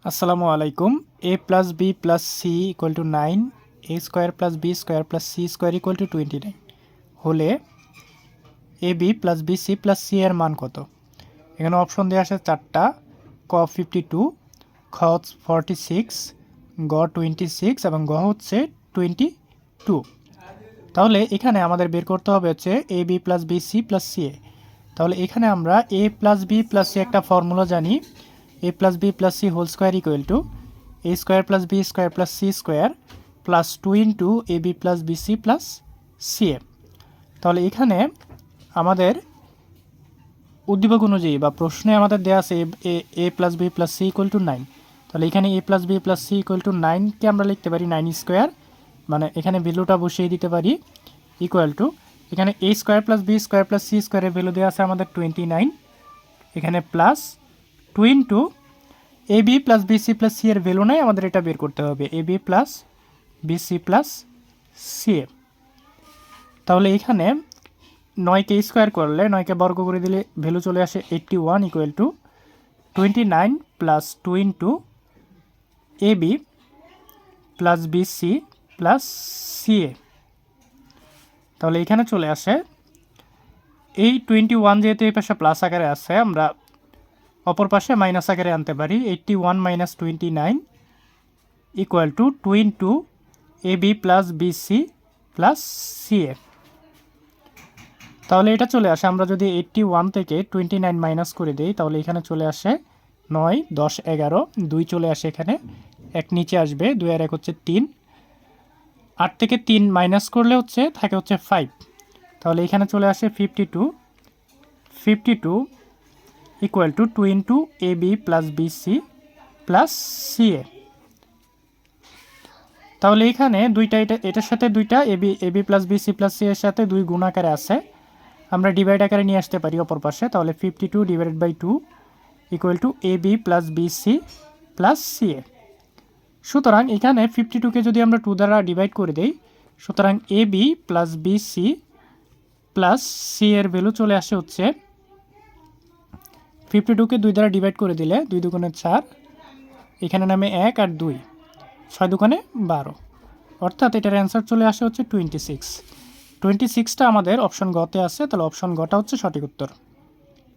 আসসালামু আলাইকুম। a plus b plus c equal to 9, a square plus b square plus c square equal to 29 হলে a b plus b c plus c এর মান কত? এখানে option দেওয়া আছে চারটা। ক 52, খ 46, গ 26 এবং গ হচ্ছে 22। তাহলে এখানে আমাদের বের করতে হবে হচ্ছে a b plus b c plus c a. তাহলে এখানে আমরা a plus b plus c একটা ফর্মুলা জানি, a plus b plus c whole square equal to a square plus b square plus c square plus 2 into a b plus b c plus c a. তাহলে এখানে আমাদের উদ্দীপক অনুযায়ী বা প্রশ্নে আমাদের দেওয়া আছে a plus b plus c equal to 9। তাহলে এখানে a plus b plus c equal to 9কে আমরা লিখতে পারি 9 স্কোয়ার, মানে এখানে ভ্যালুটা বসিয়ে দিতে পারি ইকুয়াল টু এখানে a square plus b square plus c স্কোয়ারের ভ্যালু দেওয়া আছে আমাদের 29, এখানে plus 2 into a b plus b c plus c এর ভ্যালু নাই, আমাদের এটা বের করতে হবে a b plus b c plus c a. তাহলে এখানে 9কে স্কোয়ার করলে 9কে বর্গ করে দিলে ভ্যালু চলে আসে 81 equal to 29 plus 2 into a b plus b c plus c a. তাহলে এখানে চলে আসে এই 21, যেহেতু এই পাশে প্লাস আকারে আছে আমরা অপর পাশে মাইনাস আকারে আনতে পারি। 81 minus 29 equal to 2 into a b plus b c plus c a. তাহলে এটা চলে আসে, আমরা যদি 81 থেকে 29 মাইনাস করে দিই তাহলে এখানে চলে আসে 9, 10, 11, 2 চলে আসে এখানে, এক নিচে আসবে, 2 আর 1 হচ্ছে 3, 8 থেকে 3 মাইনাস করলে হচ্ছে থাকে হচ্ছে 5। তাহলে এখানে চলে আসে 52 equal to 2 into a b plus b c plus c a. তাহলে এখানে দুইটা এটার সাথে দুইটা a b plus b c plus c এর সাথে 2 গুণ আকারে আছে, আমরা ডিভাইড আকারে নিয়ে আসতে পারি অপর পাশে। তাহলে 52 divided by 2 equal to a b plus b c plus c a. সুতরাং এখানে 52কে যদি আমরা 2 দ্বারা ডিভাইড করে দিই, সুতরাং a b plus b c plus c এর ভ্যালু চলে আসে হচ্ছে 52কে 2 দ্বারা ডিভাইড করে দিলে 2 দুগুণে 4, এখানে নামে 1 আর 2, 6 দুগুণে 12, অর্থাৎ এটার অ্যান্সার চলে আসে হচ্ছে 26। 26টা আমাদের অপশন গতে আছে, তাহলে অপশন গটা হচ্ছে সঠিক উত্তর।